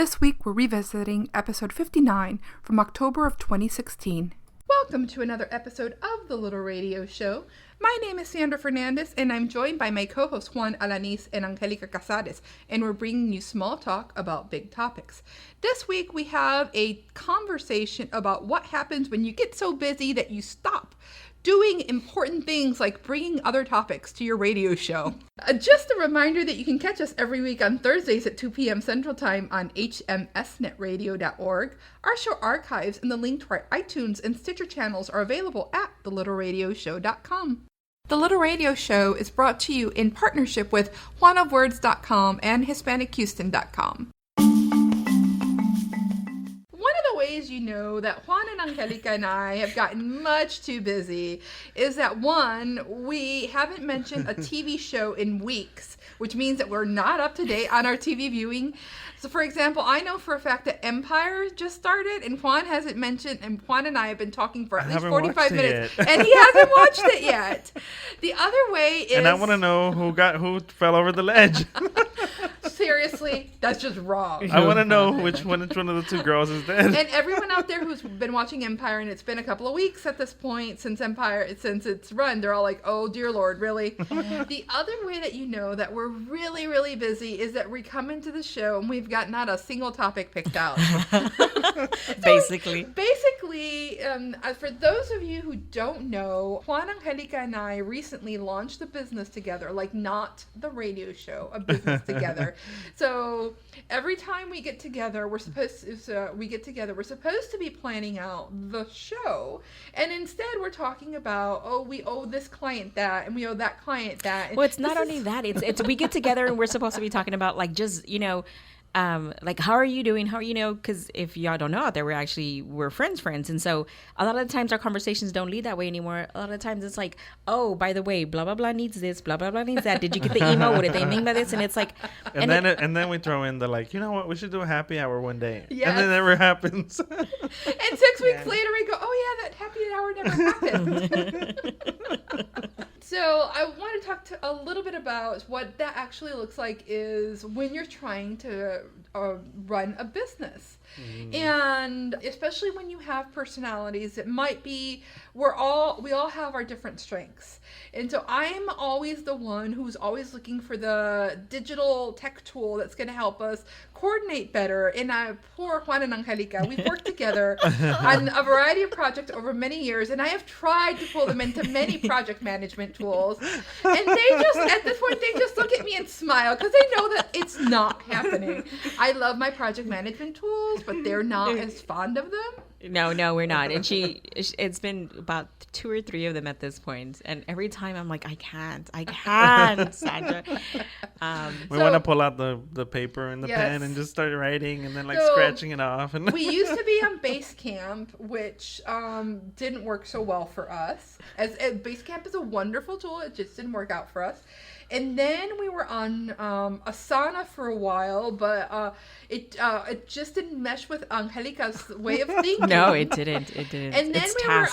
This week we're revisiting episode 59 from October of 2016. Welcome to another episode of The Little Radio Show. My name is Sandra Fernandez, and I'm joined by my co-hosts Juan, Alanis, and Anjelica Cazares, and we're bringing you small talk about big topics. This week we have a conversation about what happens when you get so busy that you stop doing important things like bringing other topics to your radio show. Just a reminder that you can catch us every week on Thursdays at 2 p.m. Central Time on hmsnetradio.org. Our show archives and the link to our iTunes and Stitcher channels are available at thelittlерadioshow.com. The Little Radio Show is brought to you in partnership with juanofwords.com and HispanicHouston.com. Ways you know that Juan and Anjelica and I have gotten much too busy is that, one, we haven't mentioned a TV show in weeks, which means that we're not up to date on our TV viewing. So, for example, I know for a fact that Empire just started, and Juan hasn't mentioned, and Juan and I have been talking for at least 45 minutes, and he hasn't watched it yet. The other way is... And I want to know who fell over the ledge. Seriously, that's just wrong. I want to know which one of the two girls is dead. And everyone out there who's been watching Empire, and it's been a couple of weeks at this point since it's run, they're all like, oh dear Lord, really? The other way that you know that we're really, really busy is that we come into the show and we've got not a single topic picked out. Basically, for those of you who don't know, Juan, Anjelica, and I recently launched a business together, like not the radio show, a business together. So every time we get together, we're supposed to be planning out the show, and instead we're talking about, oh, we owe this client that, and we owe that client that. Well, it's not only that. It's we get together and we're supposed to be talking about like just like how are you doing? Because if y'all don't know out there, we're friends, and so a lot of the times our conversations don't lead that way anymore. A lot of the times it's like, oh, by the way, blah blah blah needs this, blah blah blah needs that. Did you get the email? What did they mean by this? And it's like, and then we throw in the like, you know what? We should do a happy hour one day, yes. And then it never happens. And 6 weeks later, we go, oh yeah, that happy hour never happened. So I want to talk a little bit about what that actually looks like is when you're trying to run a business. And especially when you have personalities, it might be we all have our different strengths. And so I'm always the one who's always looking for the digital tech tool that's going to help us coordinate better. And poor Juan and Anjelica, we've worked together on a variety of projects over many years, and I have tried to pull them into many project management tools. And at this point, they just look at me and smile because they know that it's not happening. I love my project management tools, but they're not as fond of them. No, we're not. And it's been about 2 or 3 of them at this point. And every time I'm like, I can't, Sandra. We want to pull out the paper and the pen and just start writing and then scratching it off. And we used to be on Basecamp, which didn't work so well for us. Basecamp is a wonderful tool. It just didn't work out for us. And then we were on Asana for a while, but it just didn't mesh with Anjelica's way of thinking. No, it didn't. And then its we were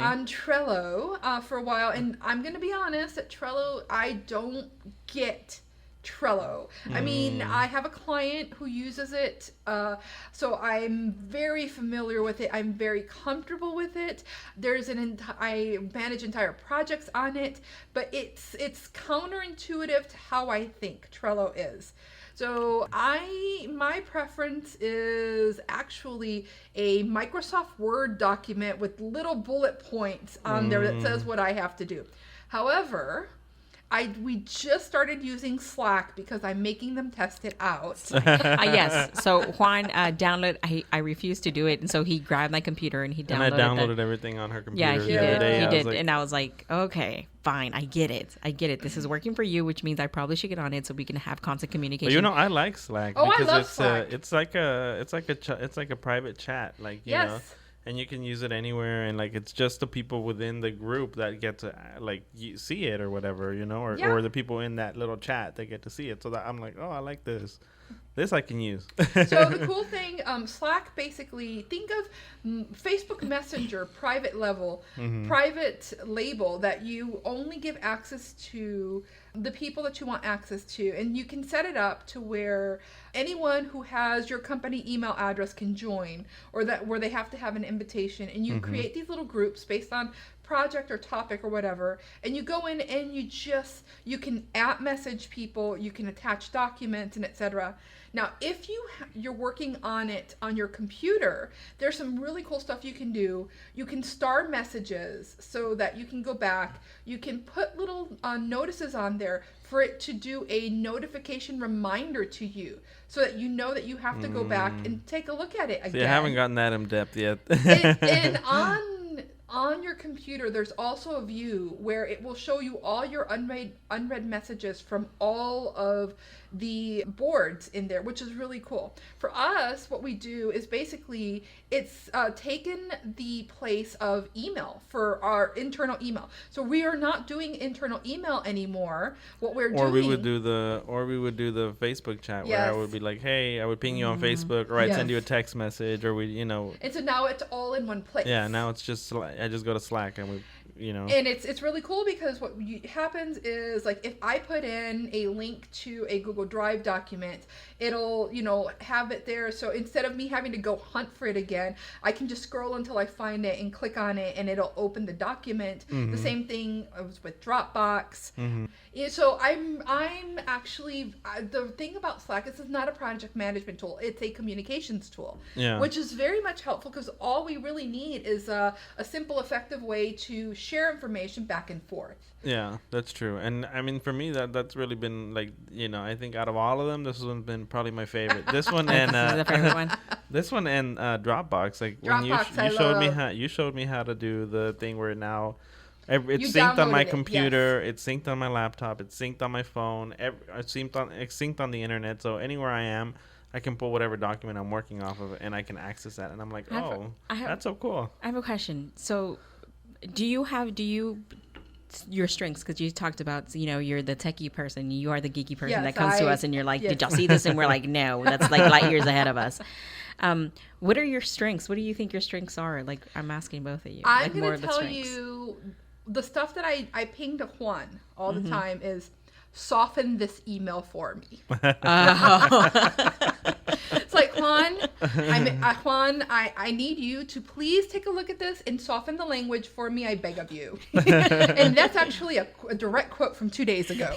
on Trello for a while, and I'm going to be honest, at Trello, I don't get Trello. I mean, I have a client who uses it, so I'm very familiar with it. I'm very comfortable with it. I manage entire projects on it, but it's counterintuitive to how I think Trello is. So my preference is actually a Microsoft Word document with little bullet points on there that says what I have to do. However, we just started using Slack because I'm making them test it out. Yes. So Juan I refused to do it, and so he grabbed my computer and he downloaded. And I downloaded everything on her computer. Yeah, he did. And I was like, okay, fine, I get it. This is working for you, which means I probably should get on it so we can have constant communication. Well, I like Slack because I love Slack. It's like a private chat, like you know. And you can use it anywhere, and like it's just the people within the group that get to see it or whatever, or the people in that little chat that get to see it. So that I'm like, oh, I like this. this I can use. So the cool thing, Slack, basically, think of Facebook Messenger, private level, private label that you only give access to the people that you want access to. And you can set it up to where anyone who has your company email address can join, or that where they have to have an invitation. And you create these little groups based on project or topic or whatever, and you go in and you can at message people, you can attach documents and etc. Now, if you're working on it on your computer, there's some really cool stuff you can do. You can star messages so that you can go back. You can put little notices on there for it to do a notification reminder to you, so that you know that you have to go back and take a look at it again. See, I haven't gotten that in depth yet. And on your computer, there's also a view where it will show you all your unread messages from all of the boards in there, which is really cool. For us, what we do is basically it's taken the place of email for our internal email. So we are not doing internal email anymore. What we're doing, we would do the Facebook chat where I would be like, hey, I would ping you on Facebook, or I'd send you a text message, or And so now it's all in one place. Yeah, now it's just I just go to Slack and we. And it's really cool because what happens is, like, if I put in a link to a Google Drive document, it'll have it there. So instead of me having to go hunt for it again, I can just scroll until I find it and click on it, and it'll open the document. The same thing with Dropbox. So I'm actually the thing about Slack is it's not a project management tool, it's a communications tool, which is very much helpful because all we really need is a simple, effective way to share information back and forth. Yeah, that's true. And I mean, for me, that's really been like, I think out of all of them, this one's been probably my favorite. This one and the favorite one. This one and Dropbox. Like Dropbox, when you showed me how to do the thing where now it's synced on my computer, it's synced on my laptop, it's synced on my phone, it's synced on the internet. So anywhere I am, I can pull whatever document I'm working off of, and I can access that. And I'm like, that's so cool. I have a question. So do you your strengths, because you talked about you're the techie person, you are the geeky person that comes to us and you're like, did y'all see this? And we're like, no, that's like light years ahead of us. What are your strengths? What do you think your strengths are? Like, I'm asking both of you. I'm going to tell you the stuff that I ping to Juan all the time is soften this email for me. It's like, Juan, I need you to please take a look at this and soften the language for me, I beg of you. And that's actually a direct quote from 2 days ago.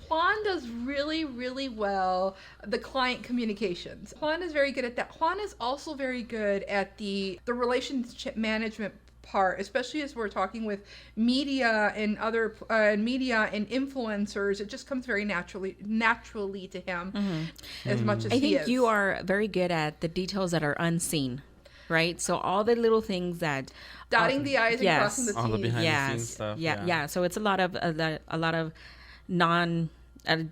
Juan does really, really well the client communications. Juan is very good at that. Juan is also very good at the relationship management part, especially as we're talking with media and other media and influencers. It just comes very naturally to him, as much as I he is. think you are very good at the details that are unseen, right? So all the little things that dotting the I's and crossing the T's. All the behind the scenes stuff. Yeah. So it's a lot of non.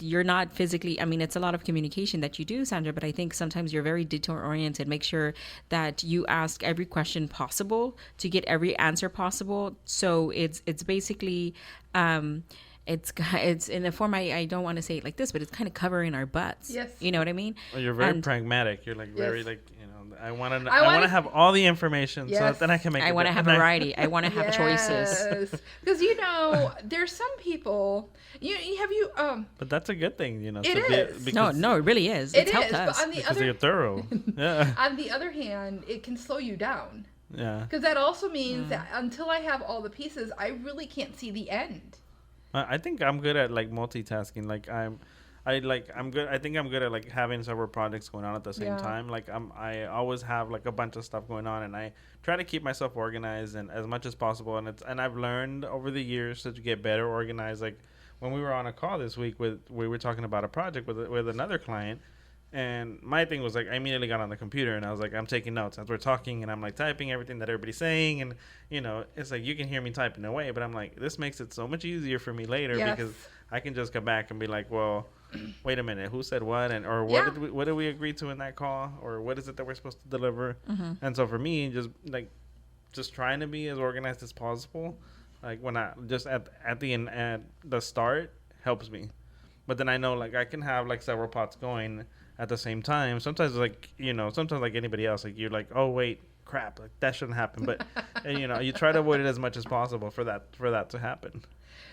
You're not physically, it's a lot of communication that you do, Sandra, but I think sometimes you're very detail oriented. Make sure that you ask every question possible to get every answer possible. So it's basically, it's in the form, I don't want to say it like this, but it's kind of covering our butts. Yes. You know what I mean? Well, you're very pragmatic. You're like very I want to have all the information so that then I can make. I want to have variety. I want to have choices. Because there's some people. But that's a good thing, It is. No, it really is. It's helped us. But on the other, you're thorough. Yeah. On the other hand, it can slow you down. Yeah. Because that also means that until I have all the pieces, I really can't see the end. I think I'm good at like multitasking. Like I'm good. I think I'm good at like having several projects going on at the same time. Like I always have like a bunch of stuff going on, and I try to keep myself organized and as much as possible. And I've learned over the years to get better organized. Like when we were on a call this week we were talking about a project with another client, and my thing was like I immediately got on the computer and I was like I'm taking notes as we're talking, and I'm like typing everything that everybody's saying, and it's like you can hear me typing away, but I'm like this makes it so much easier for me later because I can just come back and be like, well, wait a minute, who said what, or what did we agree to in that call, or what is it that we're supposed to deliver? And so for me, just trying to be as organized as possible, like when I just at the end at the start helps me. But then I know like I can have like several pots going at the same time. Sometimes like, sometimes like anybody else, like you're like, oh wait, crap, like that shouldn't happen. But and, you try to avoid it as much as possible for that to happen.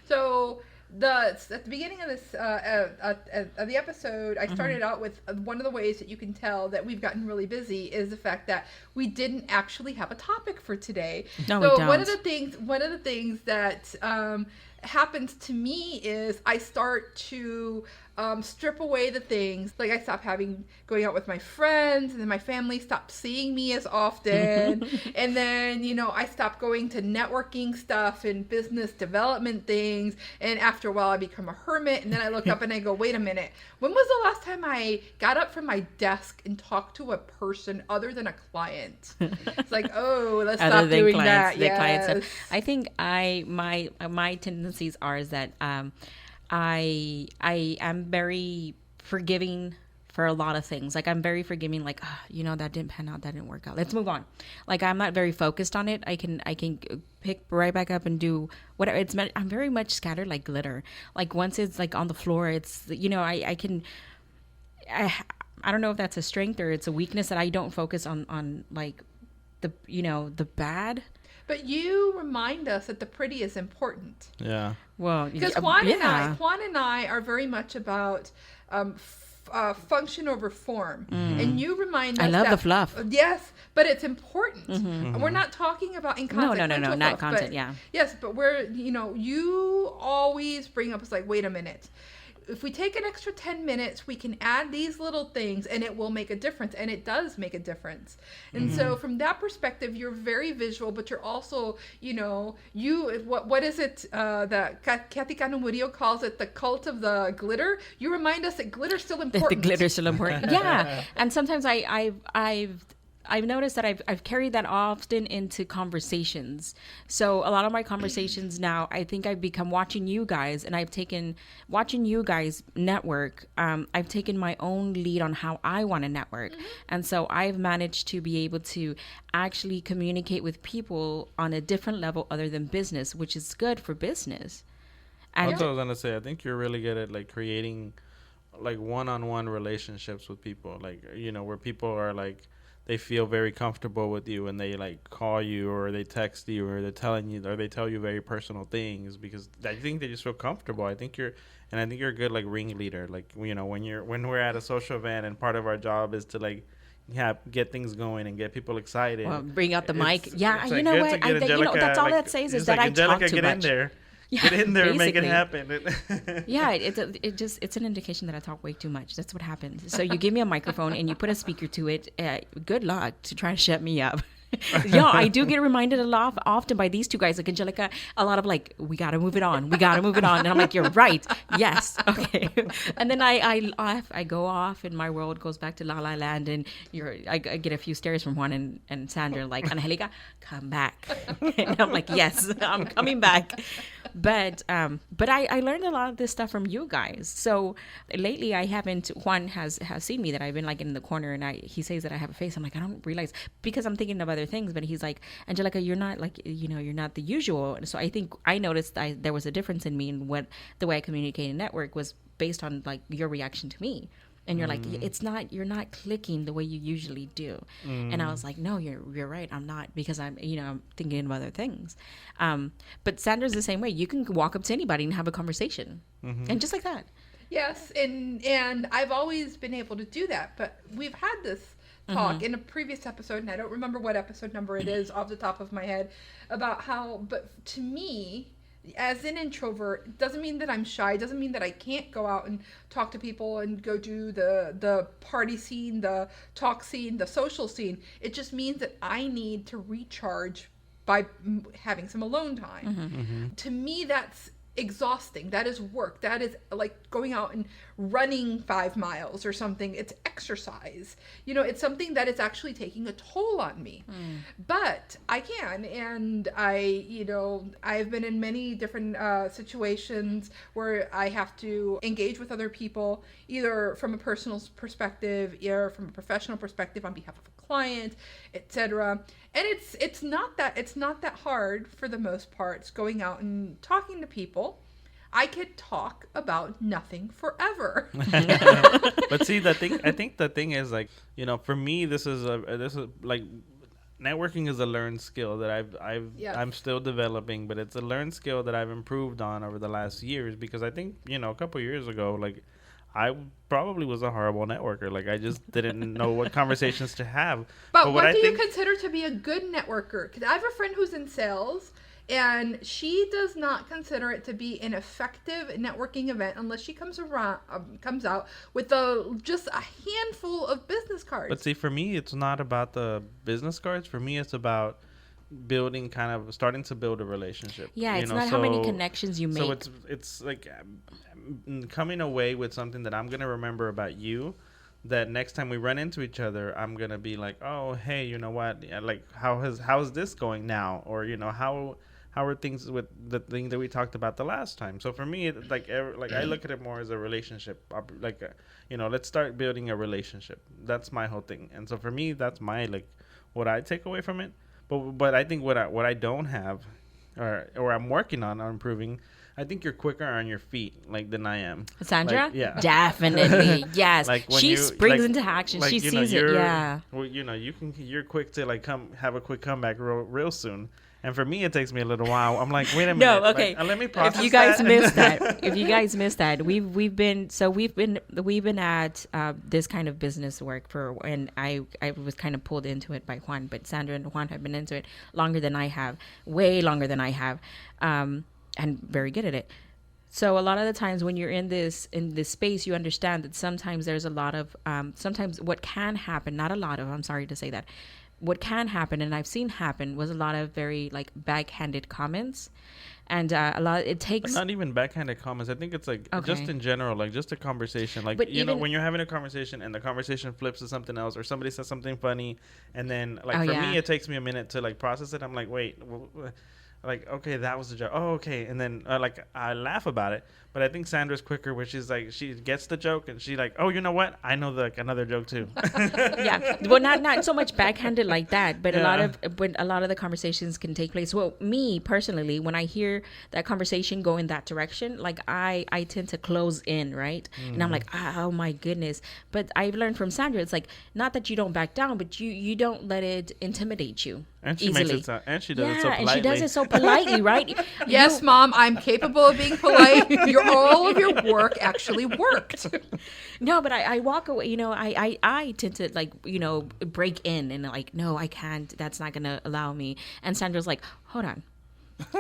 So at the beginning of this of the episode, I started out with one of the ways that you can tell that we've gotten really busy is the fact that we didn't actually have a topic for today. No, so we don't. one of the things that happens to me is I start to strip away the things, like I stop going out with my friends, and then my family stops seeing me as often, and then I stop going to networking stuff and business development things, and after a while I become a hermit, and then I look up and I go, wait a minute, when was the last time I got up from my desk and talked to a person other than a client? It's like, oh, let's stop doing that. Yes. I think my tendencies are is that I am very forgiving for a lot of things. Like I'm very forgiving, like, that didn't pan out, that didn't work out, let's move on. Like I'm not very focused on it. I can pick right back up and do whatever it's meant. I'm very much scattered like glitter. Like once it's like on the floor, it's I don't know if that's a strength or it's a weakness that I don't focus on like the bad. But you remind us that the pretty is important. Yeah. Well, because Juan and I are very much about function over form, and you remind us. I love the fluff. Yes, but it's important. We're not talking about inconsequential No, not content. Yeah. Yes, but you always bring up. It's like, wait a minute. If we take an extra 10 minutes, we can add these little things and it will make a difference. And it does make a difference. And so from that perspective, you're very visual, but you're also, what is it that Kathy Cano Murillo calls it, the cult of the glitter? You remind us that glitter's still important. The glitter's still important. Yeah. And sometimes I've noticed that I've carried that often into conversations. So a lot of my conversations now, I think I've become watching you guys, and watching you guys network. I've taken my own lead on how I want to network. And so I've managed to be able to actually communicate with people on a different level other than business, which is good for business. And that's what I was going to say. I think you're really good at like creating like one-on-one relationships with people, like, where people are like, they feel very comfortable with you and they like call you or they text you or they tell you very personal things because I think they just feel comfortable. I think you're a good like ringleader. Like, when we're at a social event and part of our job is to like get things going and get people excited. Well, bring out the mic. Yeah, it's you know what? That's all that says is that I talk too much. Get in there and make it happen. Yeah, it's an indication that I talk way too much. That's what happens. So you give me a microphone and you put a speaker to it. Good luck to try to shut me up. Yeah, I do get reminded a lot often by these two guys, like Anjelica, a lot of like, we got to move it on. And I'm like, you're right. Yes. Okay. And then I go off and my world goes back to La La Land and I get a few stares from Juan and Sandra, like, Anjelica, come back. And I'm like, yes, I'm coming back. But I learned a lot of this stuff from you guys. So lately Juan has seen me that I've been like in the corner and he says that I have a face. I'm like, I don't realize because I'm thinking of other things, but he's like, Anjelica, you're not like, you're not the usual. And so I think I noticed there was a difference in me and the way I communicate and network was based on like your reaction to me. And you're like, you're not clicking the way you usually do. And I was like, no, you're right. I'm not, because I'm thinking of other things. But Sandra's the same way. You can walk up to anybody and have a conversation. And just like that. Yes. And I've always been able to do that, but we've had this talk in a previous episode, and I don't remember what episode number it is off the top of my head, about how, but to me, as an introvert, it doesn't mean that I'm shy. It doesn't mean that I can't go out and talk to people and go do the party scene, the talk scene, the social scene. It just means that I need to recharge by having some alone time. To me, that's exhausting. That is work. That is like going out and running 5 miles or something. It's exercise. It's something that is actually taking a toll on me. But I can, and I've been in many different situations where I have to engage with other people, either from a personal perspective or from a professional perspective on behalf of a client, etc. And it's not that hard for the most part. It's going out and talking to people. I could talk about nothing forever. But see, I think the thing is like, for me, this is like networking is a learned skill that I'm still developing, but it's a learned skill that I've improved on over the last years, because I think, a couple years ago, like I probably was a horrible networker. Like I just didn't know what conversations to have. But what do you consider to be a good networker? Because I have a friend who's in sales, and she does not consider it to be an effective networking event unless she comes out with just a handful of business cards. But see, for me, it's not about the business cards. For me, it's about starting to build a relationship. Yeah, it's not how many connections you make. So it's like coming away with something that I'm gonna remember about you. That next time we run into each other, I'm gonna be like, oh, hey, you know what? Like, how's this going now? Or how are things with the thing that we talked about the last time? So for me, I look at it more as a relationship. Let's start building a relationship. That's my whole thing. And so for me, that's my what I take away from it. But I think what I don't have, or I'm working on improving. I think you're quicker on your feet than I am. Sandra? Yeah. Definitely. Yes. She springs into action. She sees it. Yeah. Well, you're quick to come have a quick comeback real soon. And for me, it takes me a little while. I'm like, wait a minute. No, okay. Let me process that. If you guys missed that, we've been at this kind of business work and I was kind of pulled into it by Juan, but Sandra and Juan have been into it longer than I have, way longer than I have, and very good at it. So a lot of the times when you're in this space, you understand that sometimes there's a lot of sometimes what can happen, not a lot of, I'm sorry to say that. What can happen, and I've seen happen, was a lot of very backhanded comments, and a lot. It takes not even backhanded comments. I think it's just in general, just a conversation. When you're having a conversation and the conversation flips to something else, or somebody says something funny, and then me, it takes me a minute to process it. I'm like, wait. Okay, that was the joke. Oh, okay. And then I laugh about it, but I think Sandra's quicker, which is she gets the joke and she oh, you know what? I know another joke too. Yeah. Well, not so much backhanded like that, but a lot of the conversations can take place. Well, me personally, when I hear that conversation go in that direction, I tend to close in, right? Mm. And I'm like, oh my goodness. But I've learned from Sandra, it's not that you don't back down, but you don't let it intimidate you. And she easily. Makes it and she does it so politely. And she does it so politely, right? Yes, Mom, I'm capable of being polite. All of your work actually worked. No, but I walk away. I tend to break in and no, I can't. That's not gonna allow me. And Sandra's like, hold on,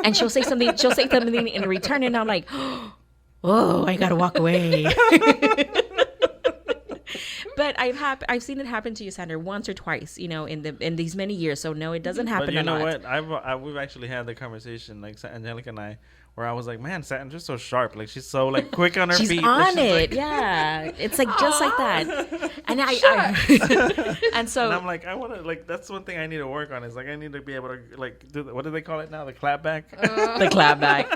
and she'll say something. She'll say something in return, and I'm like, oh, I gotta walk away. But I've seen it happen to you, Sandra, once or twice, in these many years. So no, it doesn't happen a lot. But you know what? We've actually had the conversation, Anjelica and I, where I was like, man, Sandra's so sharp. She's so quick on her feet. She's on it. Yeah. It's just like that. And and so. And I'm like, I want to, that's one thing I need to work on is I need to be able to do what do they call it now? The clap back? The clap back.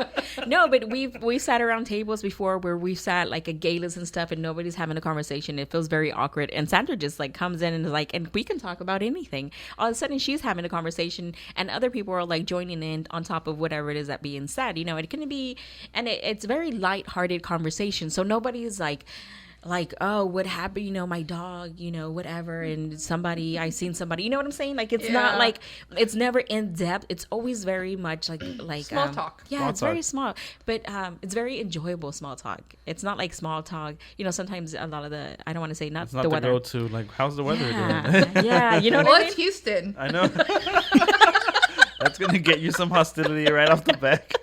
No, but we've sat around tables before where we've sat at galas and stuff and nobody's having a conversation. It feels very awkward. And Sandra just comes in and is and we can talk about anything. All of a sudden she's having a conversation and other people are joining in on top of whatever it is that being said. It can be, and it's very lighthearted conversation. So nobody's oh, what happened? My dog, whatever. And I seen somebody, you know what I'm saying? It's not it's never in depth. It's always very much small talk. Yeah, small it's talk. very small, but it's very enjoyable small talk. It's not small talk. Sometimes a lot of I don't want to say not it's not the weather. go to how's the weather doing? Yeah, what well, I mean? it's Houston. I know. That's gonna get you some hostility right off the back.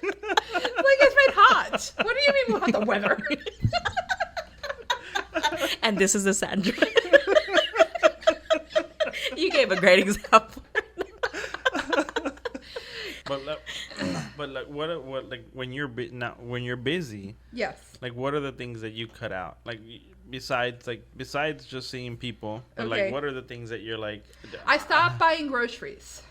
It's been hot. What do you mean about the weather? And this is the Sandra. You gave a great example. But what when you're busy? Yes. What are the things that you cut out? Besides just seeing people, but okay. What are the things that you're I stopped buying groceries.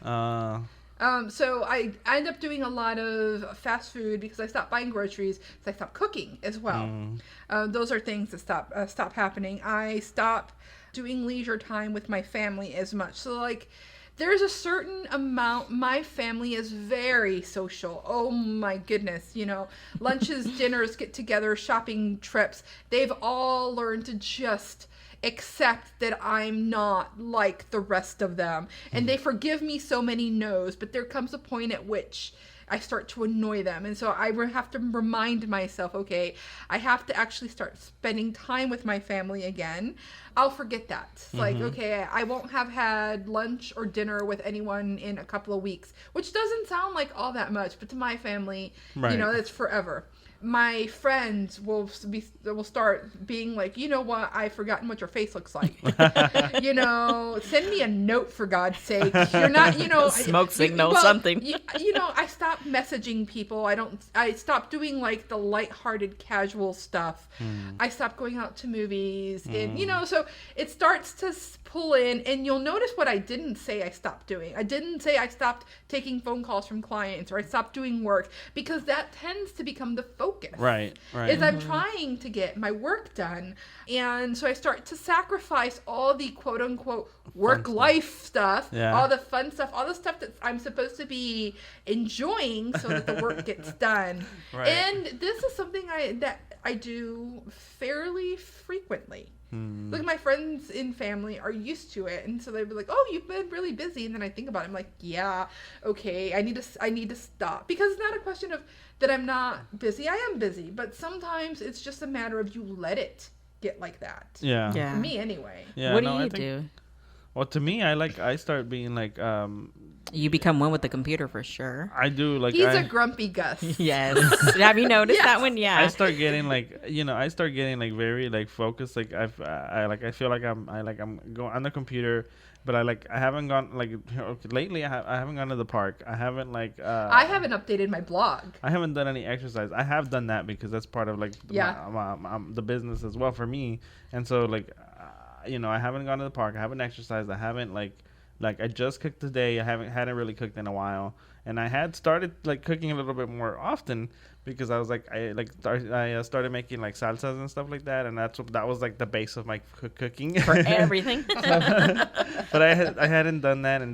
So I end up doing a lot of fast food because I stopped buying groceries. So I stopped cooking as well. Those are things that stop happening. I stopped doing leisure time with my family as much. So there's a certain amount. My family is very social. Oh my goodness. Lunches, dinners, get together, shopping trips. They've all learned to just accept that I'm not like the rest of them. And they forgive me so many no's, but there comes a point at which I start to annoy them. And so I have to remind myself, okay, I have to actually start spending time with my family again. I'll forget that. It's like, okay, I won't have had lunch or dinner with anyone in a couple of weeks, which doesn't sound like all that much, but to my family, that's forever. My friends will start being like, you know what? I've forgotten what your face looks like. Send me a note for God's sake. You're not, smoke signal, something. I stopped messaging people. I stopped doing like the lighthearted, casual stuff. I stopped going out to movies, and so it starts to pull in, and you'll notice what I didn't say I stopped doing. I didn't say I stopped taking phone calls from clients or I stopped doing work, because that tends to become the focus. Right. Is I'm trying to get my work done. And so I start to sacrifice all the quote unquote work-life stuff, all the fun stuff, all the stuff that I'm supposed to be enjoying so that the work gets done. Right. And this is something that I do fairly frequently. Like my friends in family are used to it, and so they'd be like, "Oh, you've been really busy," and then I think about it, I'm like, "Yeah, okay, I need to stop," because it's not a question of that I'm not busy. I am busy, but sometimes it's just a matter of you let get like that. Yeah. For me, anyway. Yeah. What do you do? Well, to me, I start being like, You become one with the computer for sure. I do like. He's a grumpy Gus. Yes. Have you noticed that one? Yeah. I start getting like, very like focused. Like I feel like I'm going on the computer, but I haven't gone like lately. I haven't gone to the park. I haven't like. I haven't updated my blog. I haven't done any exercise. I have done that because that's part of like the business as well for me. And so like, I haven't gone to the park. I haven't exercised. I haven't like I just cooked today. I hadn't really cooked in a while, and I had started like cooking a little bit more often because I was like I started making like salsas and stuff like that, and that was like the base of my cooking for everything. But I hadn't done that, and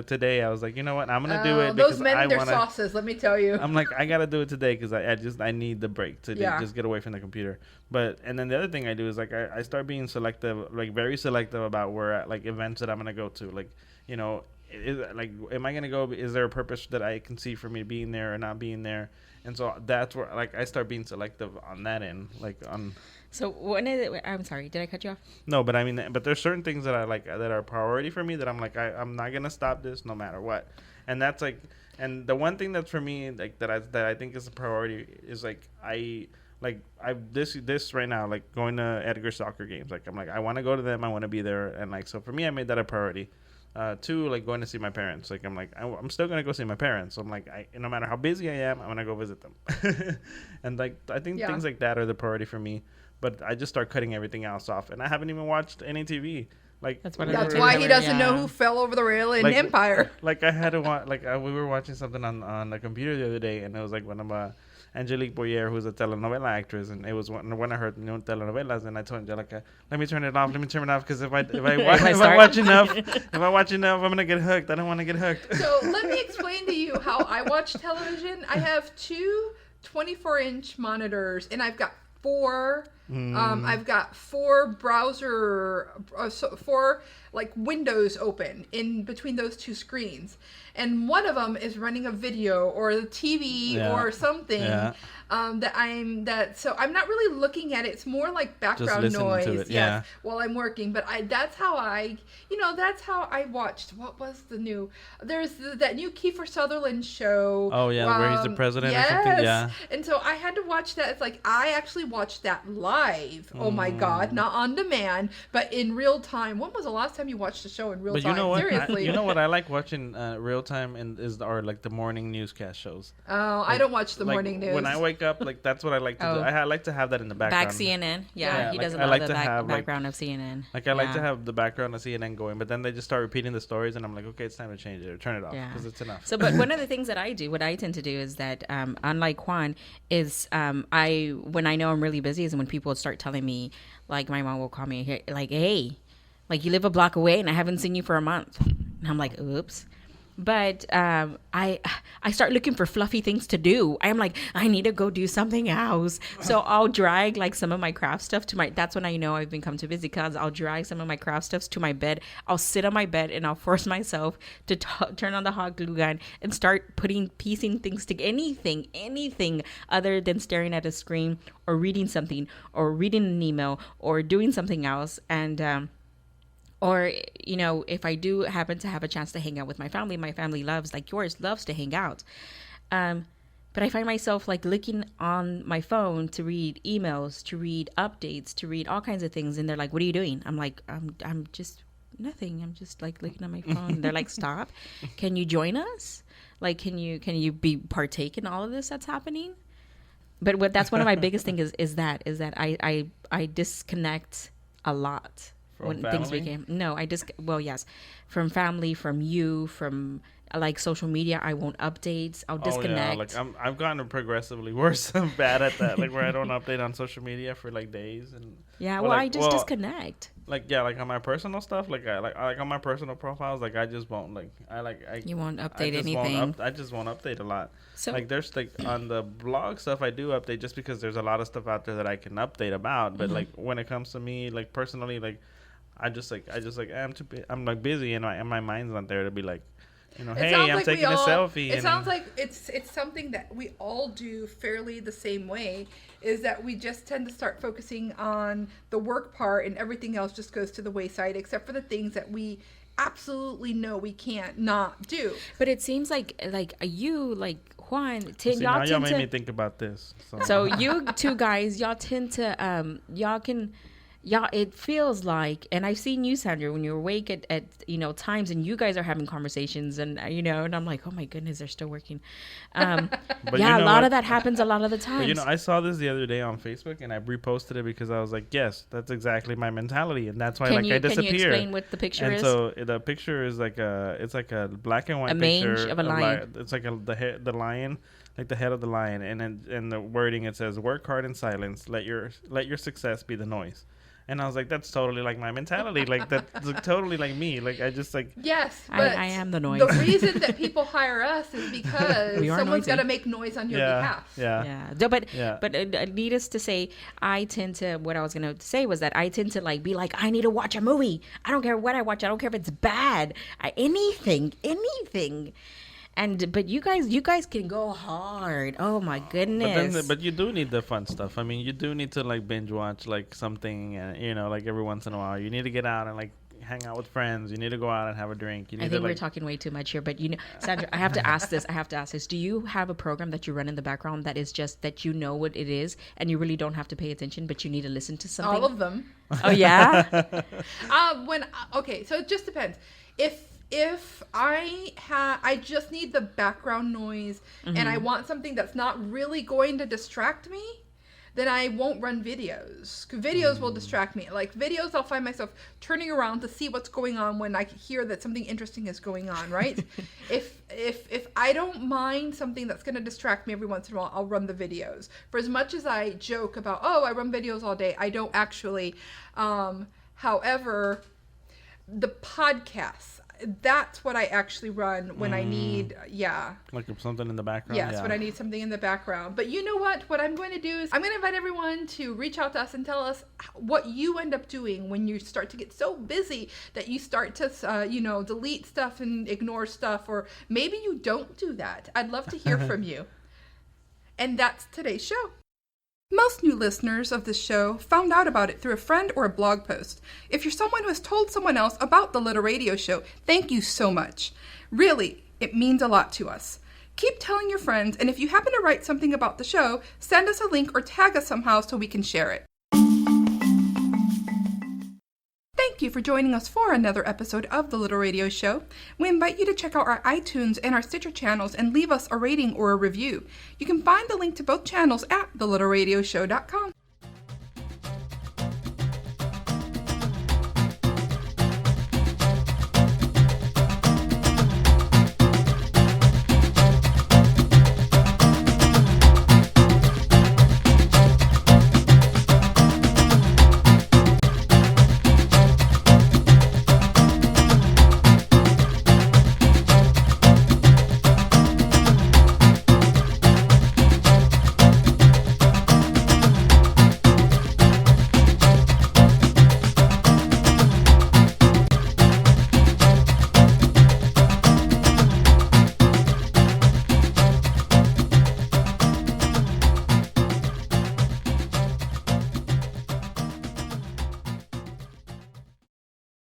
today I was like, you know what, I'm gonna do it. Those men and their sauces, let me tell you. I'm like, I gotta do it today because I need the break to just get away from the computer. And then the other thing I do is like I start being selective, like very selective about where like events that I'm gonna go to, like am I gonna go? Is there a purpose that I can see for me being there or not being there? And so that's where like I start being selective on that end, like on. So when is it? I'm sorry, did I cut you off? No, but I mean, but there's certain things that I like that are a priority for me that I'm like I'm not gonna stop this no matter what. And that's like, and the one thing that's for me like that I think is a priority is like this right now, like going to Edgar's soccer games. Like I'm like I want to go to them. I want to be there, and like so for me, I made that a priority. Two, like going to see my parents. Like I'm like I'm still gonna go see my parents. So I'm like no matter how busy I am, I'm gonna go visit them. And like I think things like that are the priority for me. But I just start cutting everything else off, and I haven't even watched any TV. Like that's why he doesn't know who fell over the rail in Empire. Like I had to watch. Like we were watching something on the computer the other day, and it was like one of Anjelica, who's a telenovela actress, and it was one of her telenovelas, and I told Anjelica, let me turn it off, because if I watch enough, I'm gonna get hooked. I don't want to get hooked. So let me explain to you how I watch television. I have two 24-inch monitors, and I've got four. I've got four four like windows open in between those two screens, and one of them is running a video or the TV or something. So I'm not really looking at it. It's more like background noise. While I'm working. But that's how I watched. What was the new? There's that new Kiefer Sutherland show. Oh yeah, where he's the president or something. Yeah. And so I had to watch that. It's like I actually watched that live. Oh my God, not on demand, but in real time. When was the last time you watched a show in real time? You know what? Seriously. You know what I like watching real time are like the morning newscast shows. Oh, I don't watch the morning news. When I wake up, like that's what I like to do. I like to have that in the background. Back CNN. Yeah, he doesn't I like the to have background of CNN. Like I like to have the background of CNN going, but then they just start repeating the stories, and I'm like, okay, it's time to change it or turn it off because it's enough. So, but one of the things that I do, what I tend to do is that, unlike Juan, is when I know I'm really busy is when people start telling me, like my mom will call me here, like, hey, like you live a block away and I haven't seen you for a month. And I'm like, oops. But I start looking for fluffy things to do. I'm like, I need to go do something else. So I'll drag like some of my craft stuff to my, that's when I know I've become too busy, because I'll drag some of my craft stuff to my bed. I'll sit on my bed and I'll force myself to turn on the hot glue gun and start piecing things to anything other than staring at a screen or reading something or reading an email or doing something else. And, or, you know, if I do happen to have a chance to hang out with my family loves, like yours, loves to hang out. But I find myself like looking on my phone to read emails, to read updates, to read all kinds of things. And they're like, what are you doing? I'm like, I'm just nothing. I'm just like looking at my phone. They're like, stop. Can you join us? Like, can you partake in all of this that's happening? But that's one of my biggest things is that I disconnect a lot. When family? Things became yes, from family, from you, from like social media. I won't update. I'll disconnect. Like I've gotten progressively worse. I'm bad at that. Like where I don't update on social media for like days and I just disconnect. Like on my personal stuff, like on my personal profiles, like I just won't you won't update anything. I just won't update a lot. So like there's like on the blog stuff I do update just because there's a lot of stuff out there that I can update about. But like when it comes to me, like personally, like I just I'm like busy and my mind's not there to be like, you know, hey, I'm taking a selfie. It sounds like it's something that we all do fairly the same way, is that we just tend to start focusing on the work part and everything else just goes to the wayside, except for the things that we absolutely know we can't not do. But it seems like you, like Juan, y'all made me think about this. So you two guys, y'all tend to it feels like, and I've seen you, Sandra, when you're awake at times, and you guys are having conversations, and and I'm like, oh my goodness, they're still working. A lot of that happens a lot of the time. But I saw this the other day on Facebook, and I reposted it because I was like, yes, that's exactly my mentality, and that's why I disappear. Can you explain what the picture is? So the picture is like it's like a black and white picture of a lion. It's like the lion, like the head of the lion, and then in the wording it says, "Work hard in silence. Let your success be the noise." And I was like, that's totally like my mentality. Like that's like, totally like me. Like I just like. Yes, but I am the noise. The reason that people hire us is because someone's got to make noise on your behalf. But needless to say, I tend to. What I was gonna say was that I tend to be like, I need to watch a movie. I don't care what I watch. I don't care if it's bad. Anything. But you guys can go hard. Oh my goodness! But you do need the fun stuff. I mean, you do need to like binge watch like something, like every once in a while. You need to get out and like hang out with friends. You need to go out and have a drink. I think we're talking way too much here. But Sandra, I have to ask this. Do you have a program that you run in the background that is just that you know what it is and you really don't have to pay attention, but you need to listen to something? All of them. Oh yeah. So it just depends. If I just need the background noise and I want something that's not really going to distract me, then I won't run videos. 'Cause videos will distract me. Like videos, I'll find myself turning around to see what's going on when I hear that something interesting is going on, right? If I don't mind something that's going to distract me every once in a while, I'll run the videos. For as much as I joke about, I run videos all day, I don't actually. However, the podcasts, that's what I actually run when I need, like something in the background. Yes, when I need something in the background. But you know what? What I'm going to do is I'm going to invite everyone to reach out to us and tell us what you end up doing when you start to get so busy that you start to, delete stuff and ignore stuff, or maybe you don't do that. I'd love to hear from you. And that's today's show. Most new listeners of this show found out about it through a friend or a blog post. If you're someone who has told someone else about the Little Radio Show, thank you so much. Really, it means a lot to us. Keep telling your friends, and if you happen to write something about the show, send us a link or tag us somehow so we can share it. Thank you for joining us for another episode of The Little Radio Show. We invite you to check out our iTunes and our Stitcher channels and leave us a rating or a review. You can find the link to both channels at thelittleradioshow.com.